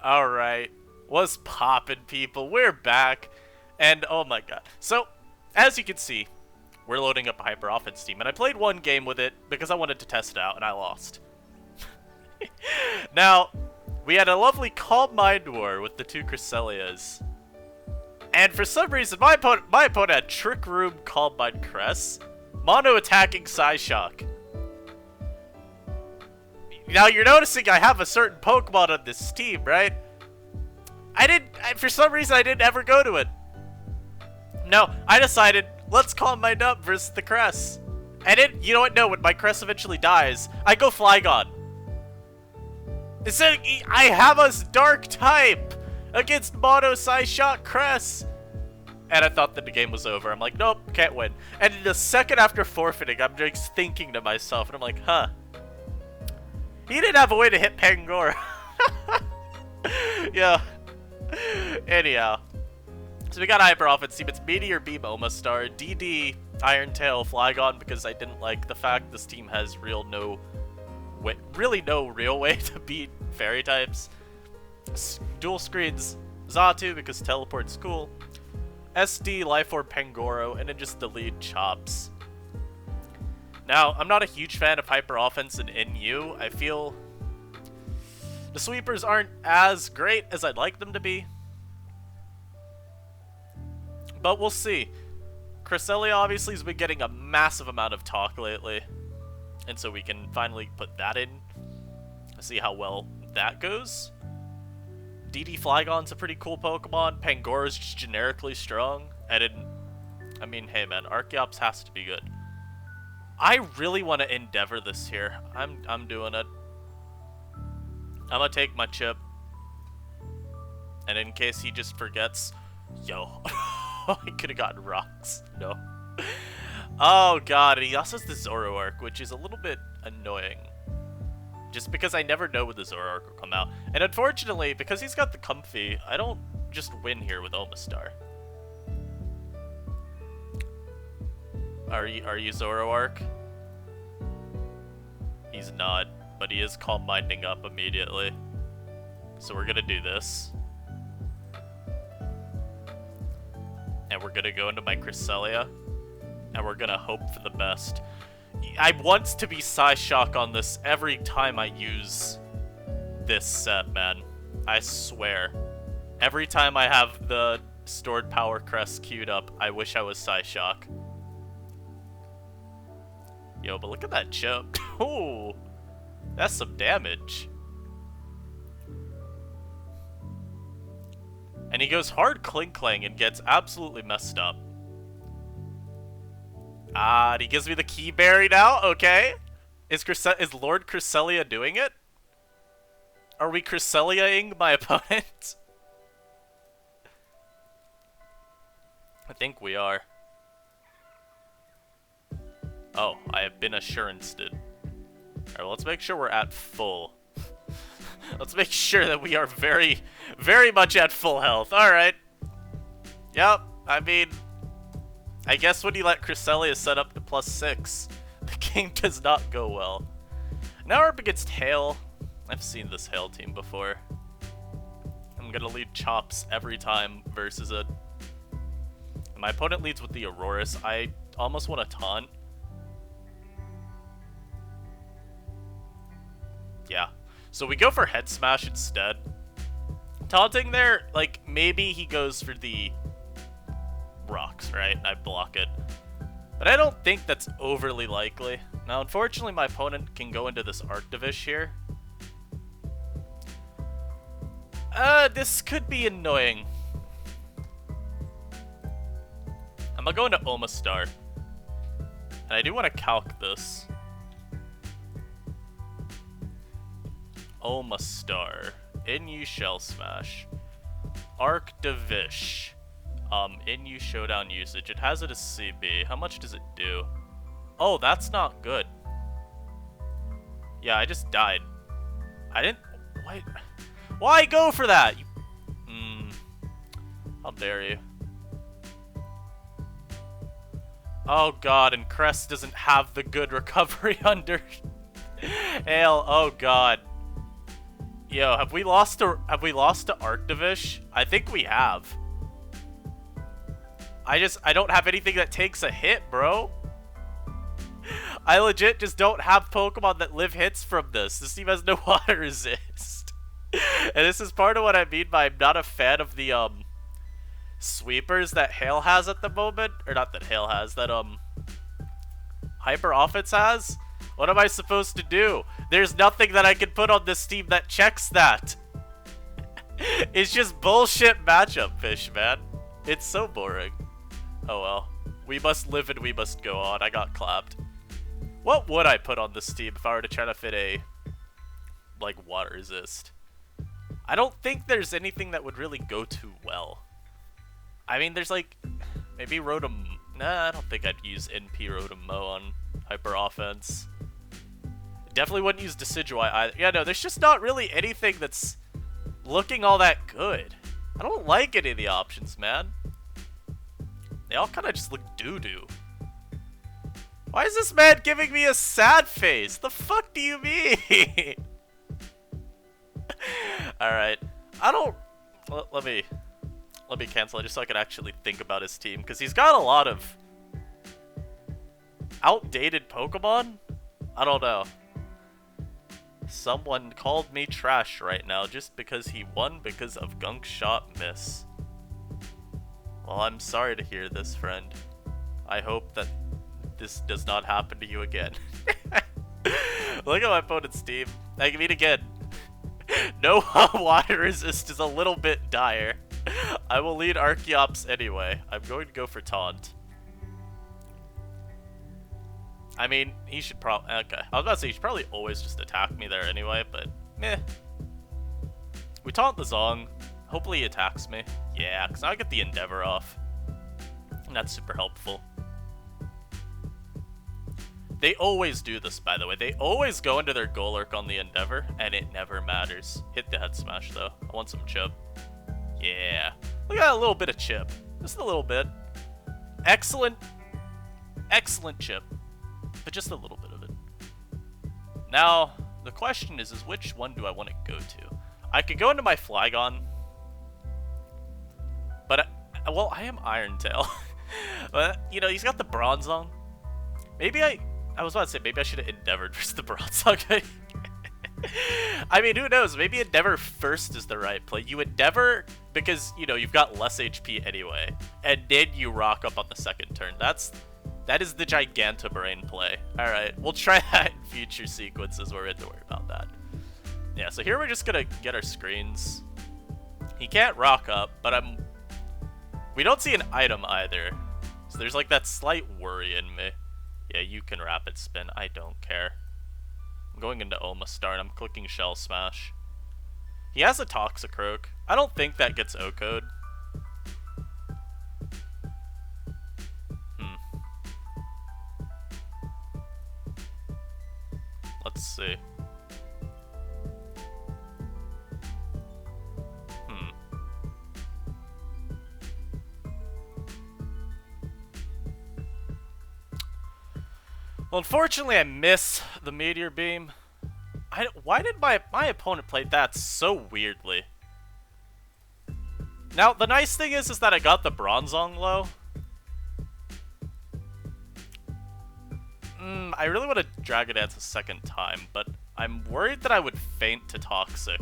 Alright. What's poppin', people? We're back. And oh my god. So, as you can see, we're loading up a Hyper Offense team. And I played one game with it because I wanted to test it out, and I lost. Now, we had a lovely Calm Mind War with the two Cresselias. And for some reason, my opponent had Trick Room, Calm Mind Cress, Mono attacking Psyshock. Now you're noticing I have a certain Pokemon on this team, right? For some reason I didn't ever go to it. No, I decided, let's Calm Mind up versus the Cress. And you know what, no, when my Cress eventually dies, I go Flygon. Instead, I have a Dark type against Mono Psyshock Cress. And I thought that the game was over. I'm like, nope, can't win. And in the second after forfeiting, I'm just thinking to myself, and I'm like, huh. He didn't have a way to hit Pangoro. Yeah. Anyhow. So we got Hyper Offense team. It's Meteor Beam Omastar, DD Iron Tail Flygon, because I didn't like the fact this team has really no real way to beat fairy types. Dual screens Xatu because teleport's cool. SD, Life Orb, Pangoro, and then just the lead Chops. Now, I'm not a huge fan of Hyper Offense in NU. I feel the sweepers aren't as great as I'd like them to be. But we'll see. Cresselia obviously has been getting a massive amount of talk lately. And so we can finally put that in. See how well that goes. DD Flygon's a pretty cool Pokemon. Pangoro's just generically strong. I mean, hey man, Archeops has to be good. I really want to Endeavor this here. I'm doing it. I'm gonna take my chip. And in case he just forgets, yo, I could have gotten rocks. No. Oh god, and he also has the Zoroark, which is a little bit annoying. Just because I never know when the Zoroark will come out. And unfortunately, because he's got the Comfy, I don't just win here with Omastar. Are you Zoroark? He's not, but he is Calm Minding up immediately. So we're gonna do this. And we're gonna go into my Cresselia. And we're gonna hope for the best. I want to be Psyshock on this every time I use this set, man. I swear. Every time I have the Stored Power Crest queued up, I wish I was Psyshock. Yo, but look at that chip. Ooh, that's some damage. And he goes hard Clang and gets absolutely messed up. Ah, and he gives me the Key Berry now? Okay. Is Lord Cresselia doing it? Are we Cresselia-ing my opponent? I think we are. Oh, I have been assuranced. Alright, well, let's make sure we're at full. Let's make sure that we are very, very much at full health. Alright. Yep, I mean, I guess when you let Cresselia set up to +6, the game does not go well. Now we're up against Hail. I've seen this Hail team before. I'm gonna lead Chops every time versus it. My opponent leads with the Aurorus. I almost want to taunt. Yeah. So we go for Head Smash instead. Taunting there, like, maybe he goes for the rocks, right? I block it. But I don't think that's overly likely. Now, unfortunately, my opponent can go into this Arctivish here. This could be annoying. I'm gonna go into Omastar. And I do want to calc this. Omastar. NU Shell Smash. Arctivish. NU Showdown usage. It has it as CB. How much does it do? Oh, that's not good. Yeah, I just died. I didn't... Why? Why go for that? How dare you? Oh god, and Crest doesn't have the good recovery under Hail. Oh god. Yo, have we lost to Arctivish? I think we have. I don't have anything that takes a hit, bro. I legit just don't have Pokemon that live hits from this. This team has no water resist. And this is part of what I mean by I'm not a fan of the sweepers that Hail has at the moment. Or not that Hail has, that Hyper Offense has. What am I supposed to do? There's nothing that I can put on this team that checks that. It's just bullshit matchup, fish, man. It's so boring. Oh well. We must live and we must go on. I got clapped. What would I put on this team if I were to try to fit a, like, water resist? I don't think there's anything that would really go too well. I mean, there's like, maybe Rotom. Nah, I don't think I'd use NP Rotom on Hyper Offense. Definitely wouldn't use Decidueye either. Yeah, no, there's just not really anything that's looking all that good. I don't like any of the options, man. They all kind of just look doo-doo. Why is this man giving me a sad face? The fuck do you mean? Alright. I don't... Let me cancel it just so I can actually think about his team. Because he's got a lot of outdated Pokemon? I don't know. Someone called me trash right now just because he won because of Gunk Shot Miss. Well, I'm sorry to hear this, friend. I hope that this does not happen to you again. Look at my opponent's team. I mean, again, no water resist is a little bit dire. I will lead Archeops anyway. I'm going to go for Taunt. I mean, he should probably... Okay, I was about to say, he should probably always just attack me there anyway, but meh. We Taunt the Zong. Hopefully he attacks me. Yeah, because now I get the Endeavor off. And that's super helpful. They always do this, by the way. They always go into their Golurk on the Endeavor, and it never matters. Hit the Head Smash, though. I want some chip. Yeah. Look at that little bit of chip. Just a little bit. Excellent. Excellent chip. But just a little bit of it. Now, the question is which one do I want to go to? I could go into my Flygon. But, well, I am Iron Tail. But, you know, he's got the Bronzong. Maybe I was about to say, maybe I should have Endeavored versus the Bronzong. I mean, who knows? Maybe Endeavor first is the right play. You Endeavor because, you know, you've got less HP anyway. And then you rock up on the second turn. That is the Gigantobrain play. Alright, we'll try that in future sequences where we have to worry about that. Yeah, so here we're just gonna get our screens. He can't rock up, but we don't see an item either. So there's like that slight worry in me. Yeah, you can Rapid Spin. I don't care. I'm going into Omastar and I'm clicking Shell Smash. He has a Toxicroak. I don't think that gets O-Code. Let's see. Well, unfortunately, I miss the Meteor Beam. Why did my opponent play that so weirdly? Now, the nice thing is that I got the Bronzong low. I really want to Dragon Dance a second time, but I'm worried that I would faint to Toxic.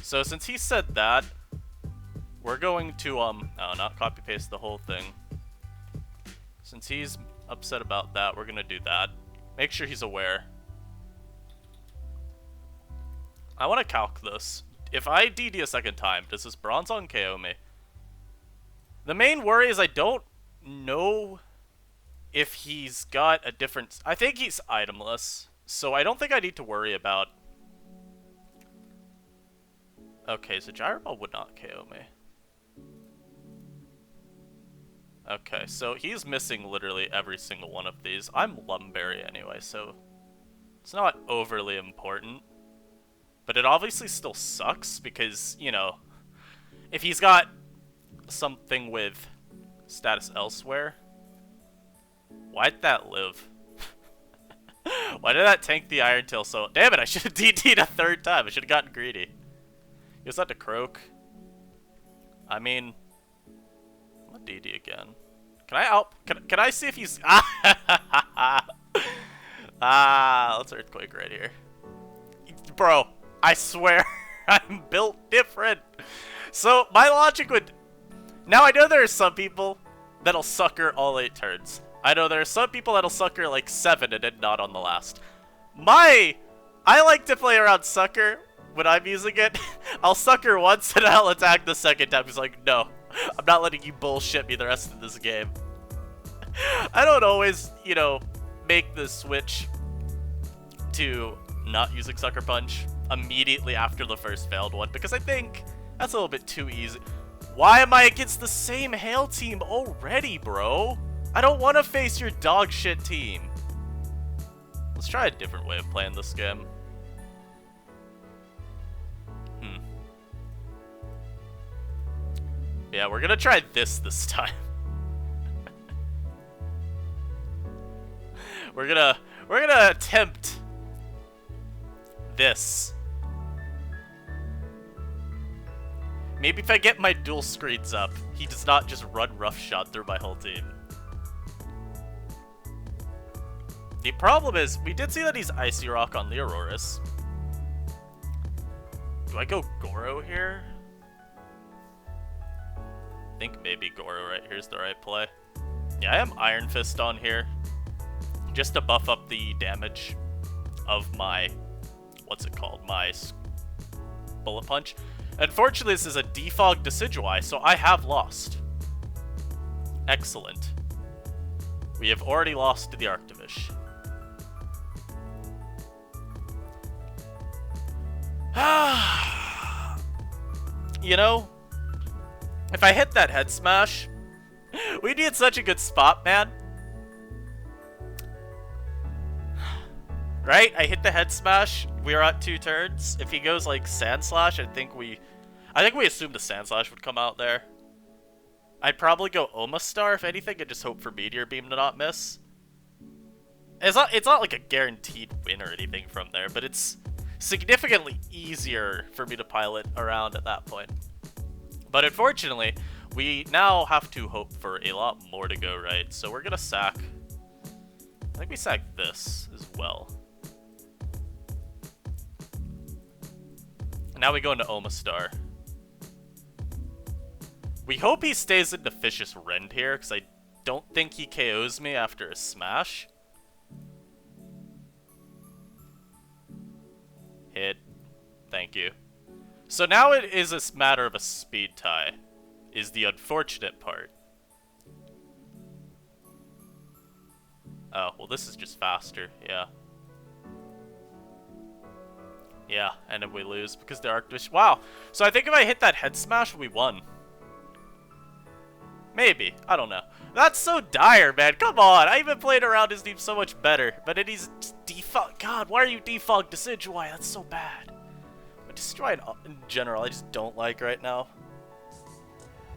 So since he said that, we're going to, no, not copy-paste the whole thing. Since he's upset about that, we're gonna do that. Make sure he's aware. I want to calc this. If I DD a second time, does this Bronzong KO me? The main worry is I don't know if he's got a different... I think he's itemless, so I don't think I need to worry about... Okay, so Gyro Ball would not KO me. Okay, so he's missing literally every single one of these. I'm Lumberry anyway, so it's not overly important. But it obviously still sucks because, you know, if he's got something with status elsewhere, why'd that live? Why did that tank the Iron Tail so... Damn it, I should have DD'd a third time. I should have gotten greedy. He was that to croak. I mean... I'm gonna DD again. Can I out... Can I see if he's... let's Earthquake right here. Bro, I swear, I'm built different. So, my logic would... Now, I know there are some people that'll sucker all 8 turns. I know there are some people that'll sucker like 7 and then not on the last. I like to play around sucker when I'm using it. I'll sucker once and I'll attack the second time. He's like, no, I'm not letting you bullshit me the rest of this game. I don't always, you know, make the switch to not using Sucker Punch immediately after the first failed one, because I think that's a little bit too easy. Why am I against the same Hail team already, bro? I don't want to face your dog shit team. Let's try a different way of playing this game. Yeah, we're gonna try this time. We're gonna attempt this. Maybe if I get my dual screens up, he does not just run roughshod through my whole team. The problem is, we did see that he's Icy Rock on the Aurorus. Do I go Goro here? I think maybe Goro right here is the right play. Yeah, I am Iron Fist on here, just to buff up the damage of my, what's it called, my Bullet Punch. Unfortunately, this is a defogged Decidueye, so I have lost. Excellent. We have already lost to the Arctivish. You know, if I hit that head smash, we'd be in such a good spot, man. Right? I hit the head smash. We're at 2 turns. If he goes like Sand Slash, I think we assumed the Sand Slash would come out there. I'd probably go Omastar if anything, and just hope for Meteor Beam to not miss. It's not like a guaranteed win or anything from there, but it's significantly easier for me to pilot around at that point. But unfortunately, we now have to hope for a lot more to go right. So we're gonna sack. I think we sack this as well. Now we go into Omastar. We hope he stays into Vicious Rend here, because I don't think he KOs me after a smash. Hit. Thank you. So now it is a matter of a speed tie, is the unfortunate part. Oh, well this is just faster, yeah. Yeah, and then we lose because the Arctivish... Wow! So I think if I hit that head smash, we won. Maybe. I don't know. That's so dire, man. Come on! I even played around his team so much better. But then he's default... God, why are you default Decidueye? That's so bad. But Decidueye in general, I just don't like right now.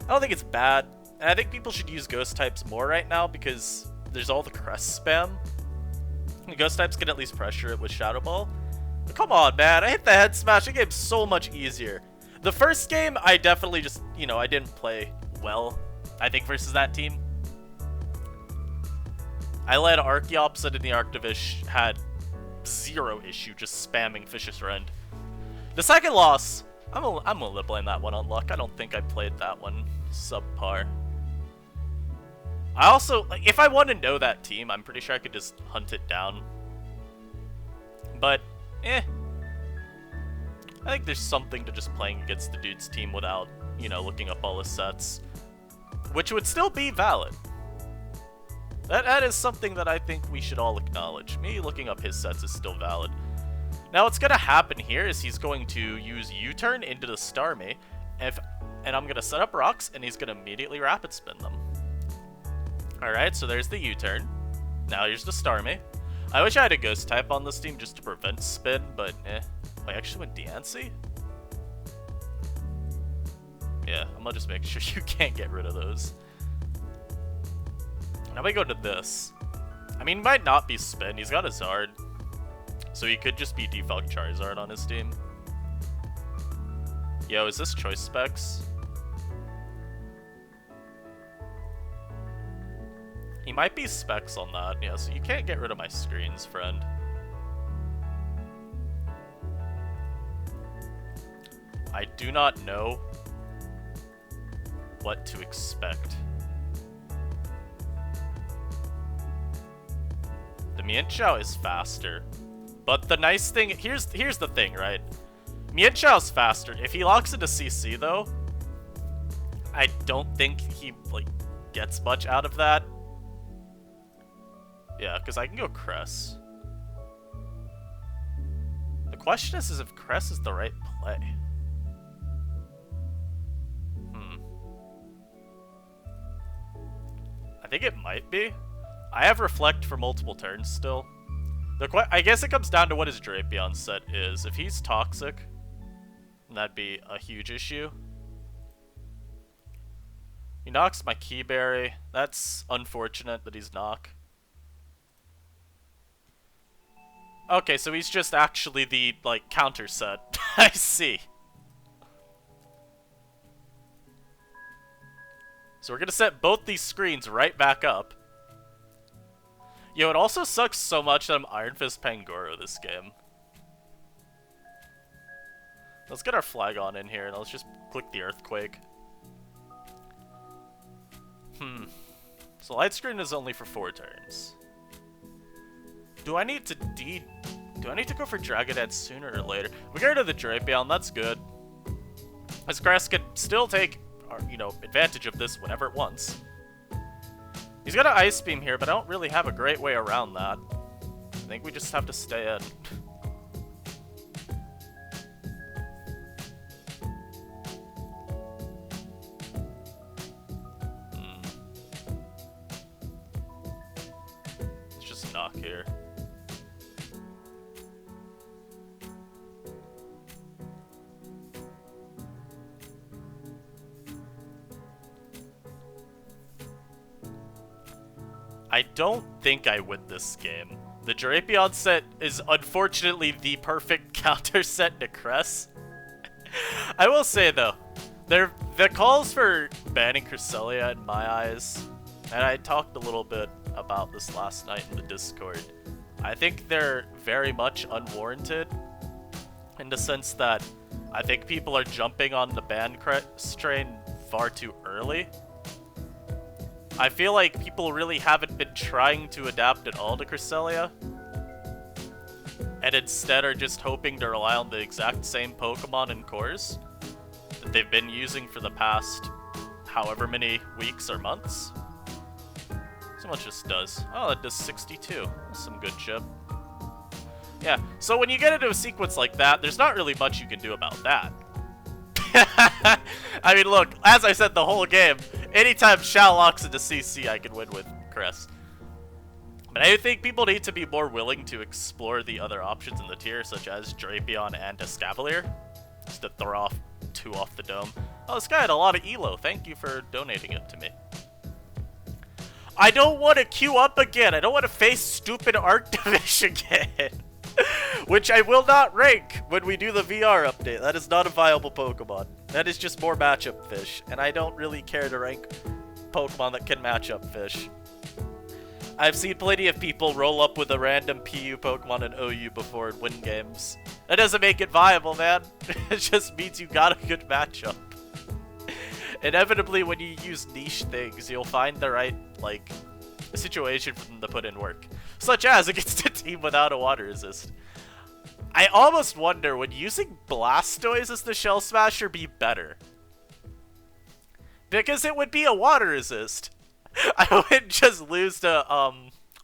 I don't think it's bad. And I think people should use Ghost types more right now because there's all the Crest spam. And Ghost types can at least pressure it with Shadow Ball. But come on, man. I hit the head smash. The game's so much easier. The first game, I definitely just, you know, I didn't play well, I think, versus that team. I led Archeops, and the Arctivish had 0 issue just spamming Vicious Rend. The second loss, I'm gonna blame that one on luck. I don't think I played that one subpar. I also, like, if I want to know that team, I'm pretty sure I could just hunt it down. But, I think there's something to just playing against the dude's team without, you know, looking up all his sets. Which would still be valid. That is something that I think we should all acknowledge. Me looking up his sets is still valid. Now what's going to happen here is he's going to use U-turn into the Starmie, and I'm going to set up rocks, and he's going to immediately rapid spin them. Alright, so there's the U-turn. Now here's the Starmie. I wish I had a Ghost type on this team just to prevent spin, but I actually went Diancie? Yeah, I'm gonna just make sure you can't get rid of those. Now we go to this. I mean, he might not be spin. He's got a Zard. so he could just be default Charizard on his team. Yo, is this choice specs? He might be specs on that, yeah, so you can't get rid of my screens, friend. I do not know what to expect. The Mienshao is faster, but the nice thing, here's the thing, right? Mienshao's faster. If he locks into CC though, I don't think he like gets much out of that. Yeah, because I can go Cress. The question is if Cress is the right play. I think it might be. I have Reflect for multiple turns still. I guess it comes down to what his Drapion set is. If he's Toxic, that'd be a huge issue. He knocks my Keyberry. That's unfortunate that he's knock. Okay, so he's just actually the, like, counter set. I see. So we're gonna set both these screens right back up. Yo, it also sucks so much that I'm Iron Fist Pangoro this game. Let's get our Flagon in here and let's just click the Earthquake. So Light Screen is only for 4 turns. Do I need to go for Dragon Dance sooner or later? We get rid of the Drapion, that's good. As Cress can still take, you know, advantage of this whenever it wants. He's got an Ice Beam here, but I don't really have a great way around that. I think we just have to stay in. Let's just knock here. I don't think I win this game. The Drapion set is unfortunately the perfect counter set to Cress. I will say though, the calls for banning Cresselia in my eyes, and I talked a little bit about this last night in the Discord, I think they're very much unwarranted in the sense that I think people are jumping on the ban Cress train far too early. I feel like people really haven't been trying to adapt at all to Cresselia, and instead are just hoping to rely on the exact same Pokemon and cores that they've been using for the past however many weeks or months. So much just does. Oh, it does 62. That's some good chip. Yeah, so when you get into a sequence like that, there's not really much you can do about that. I mean, look, as I said the whole game, anytime Shao locks into CC, I can win with Cress. But I think people need to be more willing to explore the other options in the tier, such as Drapion and Escavalier, just to throw off 2 off the dome. Oh, this guy had a lot of elo. Thank you for donating it to me. I don't want to queue up again. I don't want to face stupid Arctivish again. Which I will not rank when we do the VR update. That is not a viable Pokemon. That is just more matchup fish. And I don't really care to rank Pokemon that can match up fish. I've seen plenty of people roll up with a random PU Pokemon in OU before and win games. That doesn't make it viable, man. It just means you got a good matchup. Inevitably, when you use niche things, you'll find the right, like, situation for them to put in work. Such as against a team without a water resist. I almost wonder, would using Blastoise as the Shell Smasher be better? Because it would be a water resist. I wouldn't just lose to,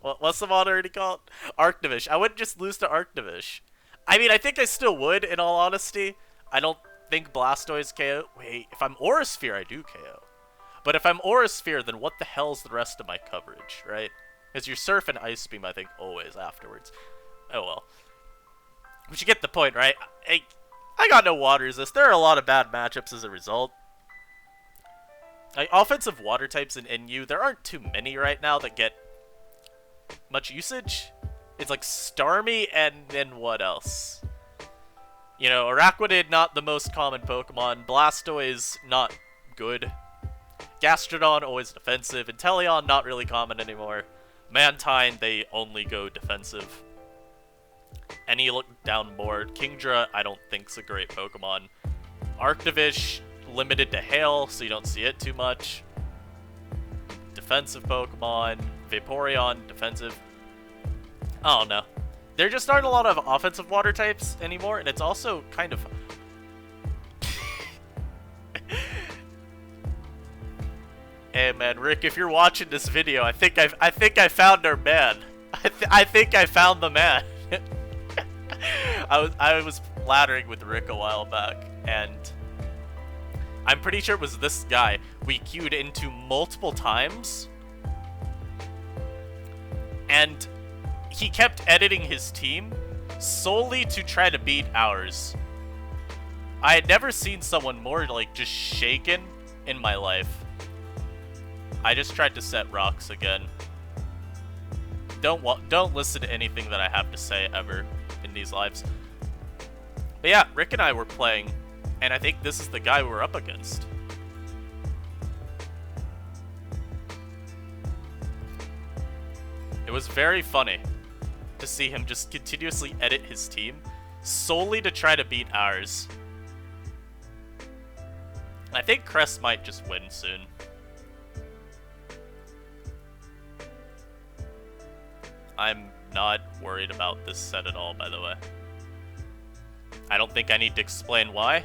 what's the mod already called? Arctivish. I wouldn't just lose to Arctivish. I mean, I think I still would, in all honesty. I don't think Blastoise KO. Wait, if I'm Aura Sphere, I do KO. But if I'm Aura Sphere, then what the hell's the rest of my coverage, right? Because you're Surf and Ice Beam, I think, always afterwards. Oh well. But you get the point, right? I got no water resist. There are a lot of bad matchups as a result. Like, offensive water types in NU, there aren't too many right now that get much usage. It's like Starmie and then what else? You know, Araquanid, not the most common Pokemon. Blastoise, not good. Gastrodon, always defensive. Inteleon, not really common anymore. Mantine, they only go defensive. Any look down board. Kingdra, I don't think's a great Pokemon. Arctovish, limited to Hail, so you don't see it too much. Defensive Pokemon. Vaporeon, defensive. I don't know. There just aren't a lot of offensive water types anymore, and it's also kind of... Hey man, Rick, if you're watching this video, I think I found our man. I think I found the man. I was flattering with Rick a while back, and I'm pretty sure it was this guy we queued into multiple times, and he kept editing his team solely to try to beat ours. I had never seen someone more, like, just shaken in my life. I just tried to set rocks again. Don't listen to anything that I have to say ever in these lives. But yeah, Rick and I were playing, and I think this is the guy we're up against. It was very funny to see him just continuously edit his team solely to try to beat ours. I think Crest might just win soon. I'm not worried about this set at all, by the way. I don't think I need to explain why.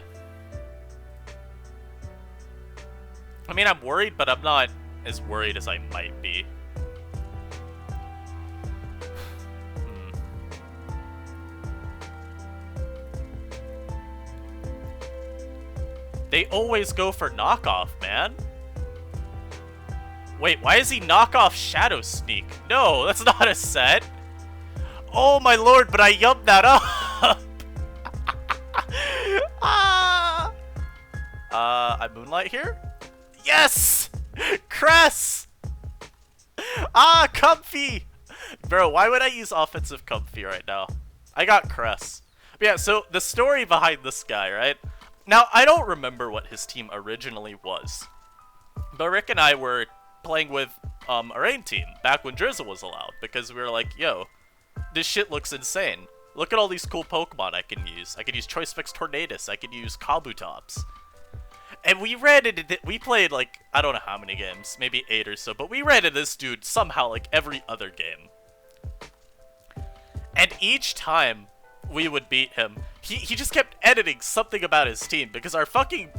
I mean, I'm worried, but I'm not as worried as I might be. They always go for knockoff, man. Wait, why is he knockoff Shadow Sneak? No, that's not a set. Oh my lord, but I yumped that up. I Moonlight here? Yes! Cress! Comfy! Bro, why would I use offensive Comfy right now? I got Cress. But yeah, so the story behind this guy, right? Now, I don't remember what his team originally was. But Rick and I were playing with our aim team back when Drizzle was allowed, because we were like, yo, this shit looks insane. Look at all these cool Pokemon I can use. I could use Choice Specs Tornadus. I could use Kabutops. And we we played like, I don't know how many games, maybe 8 or so, but we ran into this dude somehow like every other game. And each time we would beat him, he just kept editing something about his team, because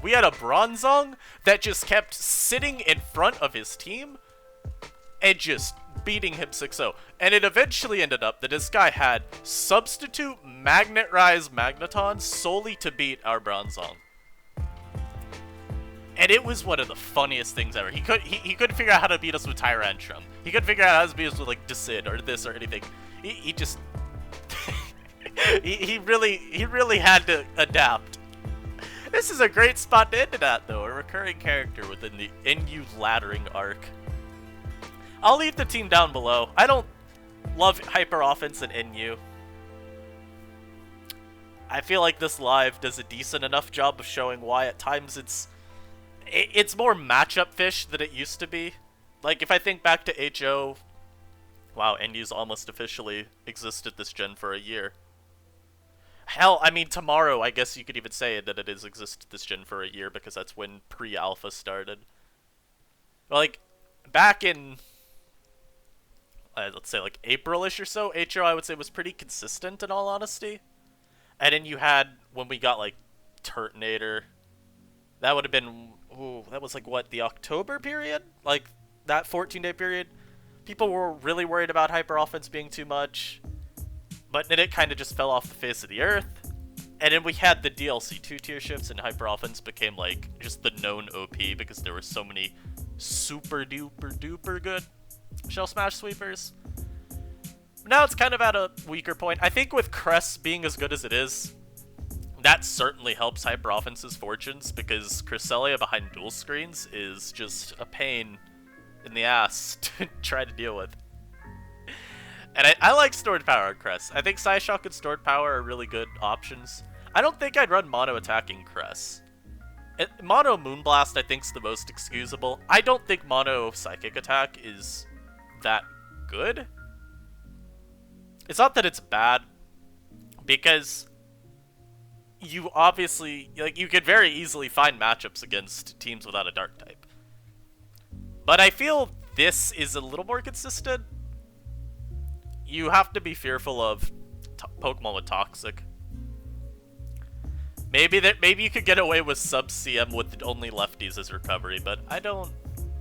we had a Bronzong that just kept sitting in front of his team and just beating him 6-0. And it eventually ended up that this guy had substitute Magnet Rise Magneton solely to beat our Bronzong. And it was one of the funniest things ever. He couldn't figure out how to beat us with Tyrantrum. He couldn't figure out how to beat us with like Decid or this or anything. He just he really had to adapt. This is a great spot to end it at, though. A recurring character within the NU laddering arc. I'll leave the team down below. I don't love hyper offense in NU. I feel like this live does a decent enough job of showing why at times it's more matchup fish than it used to be. Like, if I think back to HO, wow, NU's almost officially existed this gen for a year. Hell, I mean, tomorrow, I guess you could even say that it has existed this gen for a year, because that's when pre-alpha started. Like, back in, let's say, like, April-ish or so, HO, I would say, was pretty consistent, in all honesty. And then you had, when we got, like, Turtonator, that would have been, ooh, that was, like, what, the October period? Like, that 14-day period? People were really worried about hyper offense being too much. But then it kind of just fell off the face of the earth. And then we had the DLC 2-tier shifts, and hyper offense became like just the known OP because there were so many super duper duper good Shell Smash sweepers. Now it's kind of at a weaker point. I think with Cress being as good as it is, that certainly helps hyper offense's fortunes, because Cresselia behind dual screens is just a pain in the ass to try to deal with. And I like Stored Power on Cress. I think Psyshock and Stored Power are really good options. I don't think I'd run Mono attacking Cress. Mono Moonblast I think's the most excusable. I don't think Mono Psychic Attack is that good. It's not that it's bad, because you obviously, like, you could very easily find matchups against teams without a Dark type. But I feel this is a little more consistent. You have to be fearful of Pokemon with Toxic. Maybe you could get away with sub CM with only lefties as recovery, but I don't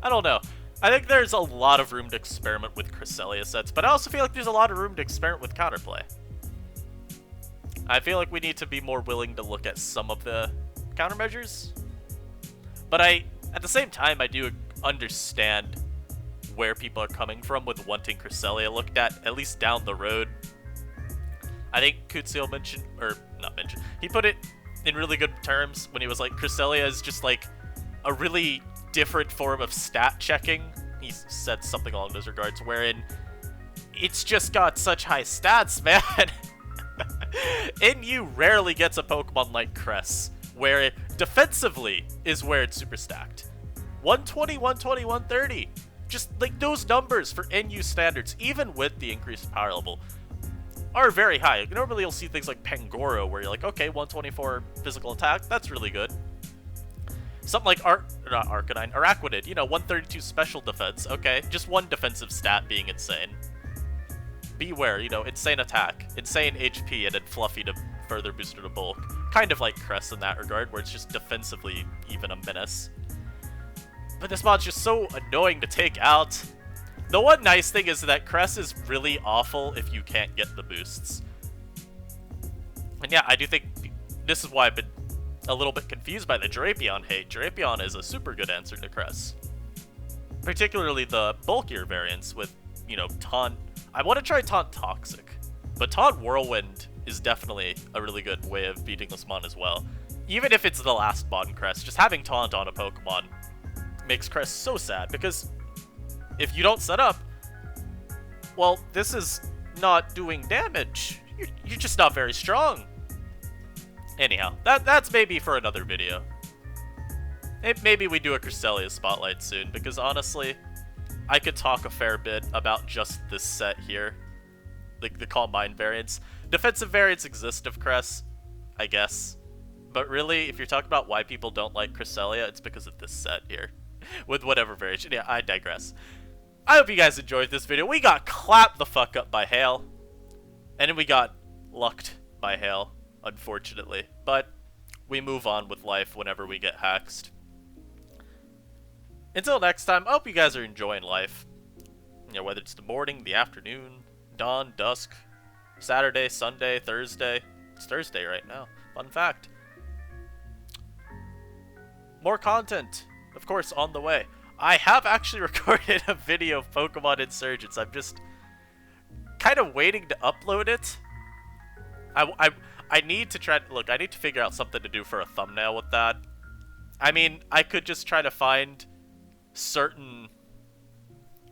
know. I think there's a lot of room to experiment with Cresselia sets, but I also feel like there's a lot of room to experiment with counterplay. I feel like we need to be more willing to look at some of the countermeasures. But at the same time, I do understand where people are coming from with wanting Cresselia looked at least down the road. I think Kutzil mentioned, or not mentioned, he put it in really good terms when he was like, Cresselia is just like a really different form of stat checking. He said something along those regards, wherein it's just got such high stats, man. NU rarely gets a Pokemon like Cress, where it defensively is where it's super stacked. 120, 120, 130. Just like those numbers for NU standards, even with the increased power level, are very high. Normally you'll see things like Pangoro, where you're like, okay, 124 physical attack, that's really good. Something like Araquanid, you know, 132 special defense, okay, just one defensive stat being insane. Beware, you know, insane attack, insane HP, and then Fluffy to further boost it to bulk. Kind of like Cress in that regard, where it's just defensively even a menace. But this mod's just so annoying to take out. The one nice thing is that Cress is really awful if you can't get the boosts. And yeah, I do think this is why I've been a little bit confused by the Drapion hate. Drapion is a super good answer to Cress. Particularly the bulkier variants with, you know, Taunt. I want to try Taunt Toxic, but Taunt Whirlwind is definitely a really good way of beating this mon as well. Even if it's the last mon Cress, just having Taunt on a Pokemon makes Cress so sad, because if you don't set up, well, this is not doing damage. You're just not very strong. Anyhow, that's maybe for another video. Maybe we do a Cresselia spotlight soon, because honestly, I could talk a fair bit about just this set here. Like the Calm Mind variants. Defensive variants exist of Cress, I guess. But really, if you're talking about why people don't like Cresselia, it's because of this set here. With whatever variation. Yeah, I digress. I hope you guys enjoyed this video. We got clapped the fuck up by hail. And then we got lucked by hail, unfortunately. But we move on with life whenever we get hexed. Until next time, I hope you guys are enjoying life. You know, whether it's the morning, the afternoon, dawn, dusk, Saturday, Sunday, Thursday. It's Thursday right now. Fun fact. More content, of course, on the way. I have actually recorded a video of Pokemon Insurgents. I'm just kind of waiting to upload it. I need to try to, look, I need to figure out something to do for a thumbnail with that. I mean, I could just try to find certain,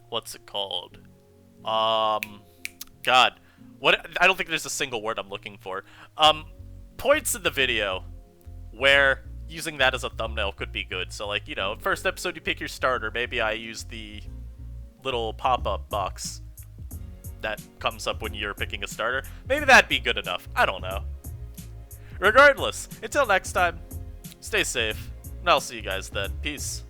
what's it called? God. What, I don't think there's a single word I'm looking for. Points in the video where using that as a thumbnail could be good. So, like, you know, first episode you pick your starter. Maybe I use the little pop-up box that comes up when you're picking a starter. Maybe that'd be good enough. I don't know. Regardless, until next time, stay safe, and I'll see you guys then. Peace.